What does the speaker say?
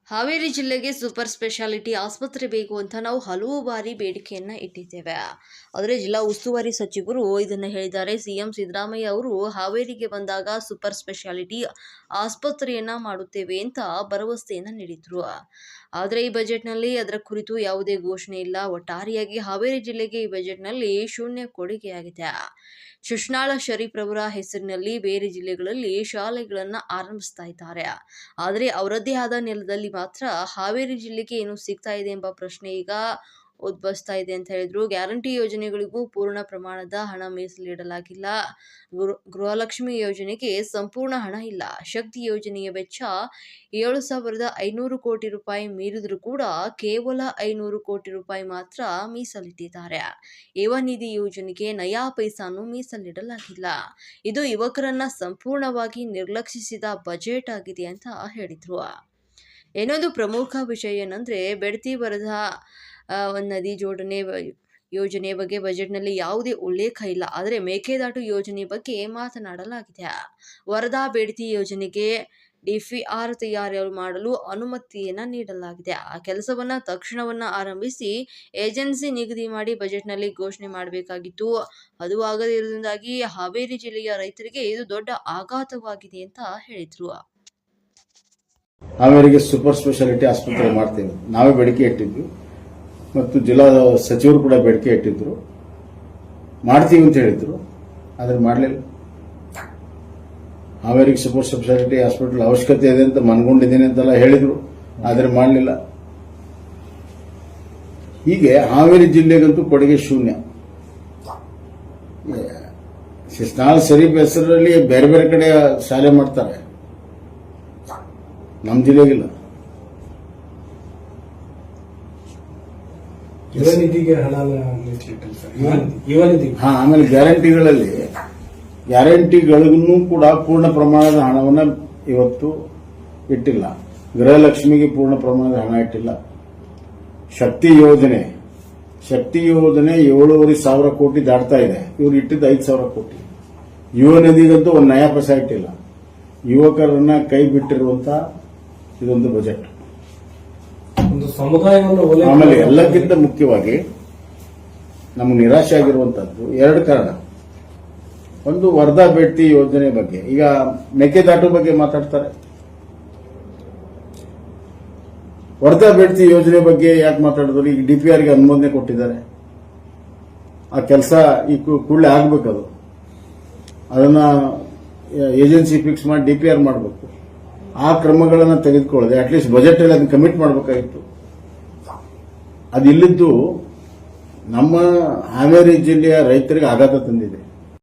ಹಾವೇರಿ ಜಿಲ್ಲೆಗೆ super speciality ಆಸ್ಪತ್ರೆ ಬೇಕು ಅಂತ ನಾವು ಹಲವು ಬಾರಿ ಬೇಡಿಕೆಯನ್ನ ಇಟ್ಟಿದ್ದೇವೆ. ಆದರೆ ಜಿಲ್ಲಾ ಉಸ್ತುವಾರಿ ಸಚಿವರು ಇದನ್ನು ಹೇಳಿದ್ದಾರೆ. ಸಿಎಂ ಸಿದ್ದರಾಮಯ್ಯ ಅವರು ಹಾವೇರಿಗೆ ಬಂದಾಗ ಸೂಪರ್ ಸ್ಪೆಷಾಲಿಟಿ ಆಸ್ಪತ್ರೆಯನ್ನ ಮಾಡುತ್ತೇವೆ ಅಂತ ಭರವಸೆಯನ್ನ ನೀಡಿದ್ರು. ಆದರೆ ಈ ಬಜೆಟ್ನಲ್ಲಿ ಅದರ ಕುರಿತು ಯಾವುದೇ ಘೋಷಣೆ ಇಲ್ಲ. ಒಟ್ಟಾರೆಯಾಗಿ ಹಾವೇರಿ ಜಿಲ್ಲೆಗೆ ಈ ಬಜೆಟ್ನಲ್ಲಿ ಶೂನ್ಯ ಕೊಡುಗೆಯಾಗಿದೆ. ಶಿಶ್ನಾಳ ಶರೀಫ್ ರವರ ಹೆಸರಿನಲ್ಲಿ ಬೇರೆ ಜಿಲ್ಲೆಗಳಲ್ಲಿ ಶಾಲೆಗಳನ್ನು ಆರಂಭಿಸ್ತಾ ಇದ್ದಾರೆ. ಆದರೆ ಅವರದ್ದೇ ಆದ ನೆಲದಲ್ಲಿ ಮಾತ್ರ ಹಾವೇರಿ ಜಿಲ್ಲೆಗೆ ಏನು ಸಿಗ್ತಾ ಇದೆ ಎಂಬ ಪ್ರಶ್ನೆ ಈಗ ಉದ್ಭವಿಸ್ತಾ ಇದೆ ಅಂತ ಹೇಳಿದ್ರು. ಗ್ಯಾರಂಟಿ ಯೋಜನೆಗಳಿಗೂ ಪೂರ್ಣ ಪ್ರಮಾಣದ ಹಣ ಮೀಸಲಿಡಲಾಗಿಲ್ಲ. ಗೃಹಲಕ್ಷ್ಮಿ ಯೋಜನೆಗೆ ಸಂಪೂರ್ಣ ಹಣ ಇಲ್ಲ. ಶಕ್ತಿ ಯೋಜನೆಯ ವೆಚ್ಚ 7,500 ಕೋಟಿ ರೂಪಾಯಿ ಮೀರಿದರೂ ಕೂಡ ಕೇವಲ 500 ಕೋಟಿ ರೂಪಾಯಿ ಮಾತ್ರ ಮೀಸಲಿಟ್ಟಿದ್ದಾರೆ. ಯುವ ನಿಧಿ ಯೋಜನೆಗೆ ನಯಾ ಪೈಸಾನು ಮೀಸಲಿಡಲಾಗಿಲ್ಲ. ಇದು ಯುವಕರನ್ನ ಸಂಪೂರ್ಣವಾಗಿ ನಿರ್ಲಕ್ಷಿಸಿದ ಬಜೆಟ್ ಆಗಿದೆ ಅಂತ ಹೇಳಿದ್ರು. ಇನ್ನೊಂದು ಪ್ರಮುಖ ವಿಷಯ ಏನಂದ್ರೆ ಬೆಡ್ತಿ ವರದಾ ನದಿ ಜೋಡಣೆ ಯೋಜನೆ ಬಗ್ಗೆ ಬಜೆಟ್ನಲ್ಲಿ ಯಾವುದೇ ಉಲ್ಲೇಖ ಇಲ್ಲ. ಆದರೆ ಮೇಕೆದಾಟು ಯೋಜನೆ ಬಗ್ಗೆ ಮಾತನಾಡಲಾಗಿದೆ. ವರದಾ ಬೇಡ್ತಿ ಯೋಜನೆಗೆ DPR ತಯಾರು ಮಾಡಲು ಅನುಮತಿಯನ್ನ ನೀಡಲಾಗಿದೆ. ಆ ಕೆಲಸವನ್ನ ತಕ್ಷಣವನ್ನ ಆರಂಭಿಸಿ ಏಜೆನ್ಸಿ ನಿಗದಿ ಮಾಡಿ ಬಜೆಟ್ನಲ್ಲಿ ಘೋಷಣೆ ಮಾಡಬೇಕಾಗಿತ್ತು. ಅದು ಆಗದಿರುವುದರಿಂದಾಗಿ ಹಾವೇರಿ ಜಿಲ್ಲೆಯ ರೈತರಿಗೆ ಇದು ದೊಡ್ಡ ಆಘಾತವಾಗಿದೆ ಅಂತ ಹೇಳಿದ್ರು. ಹಾವೇರಿಗೆ ಸೂಪರ್ ಸ್ಪೆಷಾಲಿಟಿ ಆಸ್ಪತ್ರೆ ಮಾಡ್ತೇವೆ ನಾವೇ ಬೇಡಿಕೆ ಇಟ್ಟಿದ್ವಿ ಮತ್ತು ಜಿಲ್ಲಾ ಸಚಿವರು ಕೂಡ ಬೇಡಿಕೆ ಇಟ್ಟಿದ್ರು. ಮಾಡ್ತೀವಿ ಅಂತ ಹೇಳಿದ್ರು, ಆದರೆ ಮಾಡಲಿಲ್ಲ. ಹಾವೇರಿಗೆ ಸೂಪರ್ ಸ್ಪೆಷಾಲಿಟಿ ಹಾಸ್ಪಿಟಲ್ ಅವಶ್ಯಕತೆ ಇದೆ ಅಂತ ಮನಗೊಂಡಿದ್ದೇನೆ ಅಂತೆಲ್ಲ ಹೇಳಿದ್ರು, ಆದರೆ ಮಾಡಲಿಲ್ಲ. ಹೀಗೆ ಹಾವೇರಿ ಜಿಲ್ಲೆಗಂತೂ ಕೊಡುಗೆ ಶೂನ್ಯ. ಶಿಶ್ನಾಳ ಶರೀಫ್ ಹೆಸರಲ್ಲಿ ಬೇರೆ ಬೇರೆ ಕಡೆ ಶಾಲೆ ಮಾಡ್ತಾರೆ, ನಮ್ಮ ಜಿಲ್ಲೆಗಿಲ್ಲ. ಆಮೇಲೆ ಗ್ಯಾರಂಟಿಗಳಿಗೂ ಕೂಡ ಪೂರ್ಣ ಪ್ರಮಾಣದ ಹಣವನ್ನು ಇವತ್ತು ಇಟ್ಟಿಲ್ಲ. ಗೃಹಲಕ್ಷ್ಮಿಗೆ ಪೂರ್ಣ ಪ್ರಮಾಣದ ಹಣ ಇಟ್ಟಿಲ್ಲ. ಶಕ್ತಿ ಯೋಜನೆ 7,500 ಕೋಟಿ ದಾಟ್ತಾ ಇದೆ. ಇವ್ರು ಇಟ್ಟಿದ್ದು 5,000 ಕೋಟಿ. ಯುವ ನಿಧಿಗಂತೂ ಒಂದು ನಯಾ ಪೈಸಾ ಇಟ್ಟಿಲ್ಲ. ಯುವಕರನ್ನ ಕೈ ಬಿಟ್ಟಿರುವಂತ ಇದೊಂದು ಬಜೆಟ್. ಆಮೇಲೆ ಎಲ್ಲಕ್ಕಿಂತ ಮುಖ್ಯವಾಗಿ ನಮಗೆ ನಿರಾಶೆ ಆಗಿರುವಂತದ್ದು 2 ಕಾರಣ. ಒಂದು ವರದಾ ಬೇಡ್ತಿ ಯೋಜನೆ ಬಗ್ಗೆ. ಈಗ ಮೇಕೆದಾಟು ಬಗ್ಗೆ ಮಾತಾಡ್ತಾರೆ, ವರದಾ ಬೇಡ್ತಿ ಯೋಜನೆ ಬಗ್ಗೆ ಯಾಕೆ ಮಾತಾಡಿದ್ರು? ಈಗ DPR ಗೆ ಅನುಮೋದನೆ ಕೊಟ್ಟಿದ್ದಾರೆ. ಆ ಕೆಲಸ ಈ ಕೂಡಲೇ ಆಗ್ಬೇಕದು. ಅದನ್ನ ಏಜೆನ್ಸಿ ಫಿಕ್ಸ್ ಮಾಡಿ DPR ಮಾಡಬೇಕು. ಆ ಕ್ರಮಗಳನ್ನು ತೆಗೆದುಕೊಳ್ಳದೆ ಅಟ್ಲೀಸ್ಟ್ ಬಜೆಟ್ ಅಲ್ಲಿ ಅದನ್ನು ಕಮಿಟ್ ಮಾಡಬೇಕಾಗಿತ್ತು. ಅದು ಇಲ್ಲಿದ್ದು ನಮ್ಮ ಹಾವೇರಿ ಜಿಲ್ಲೆಯ ರೈತರಿಗೆ ಆಘಾತ ತಂದಿದೆ.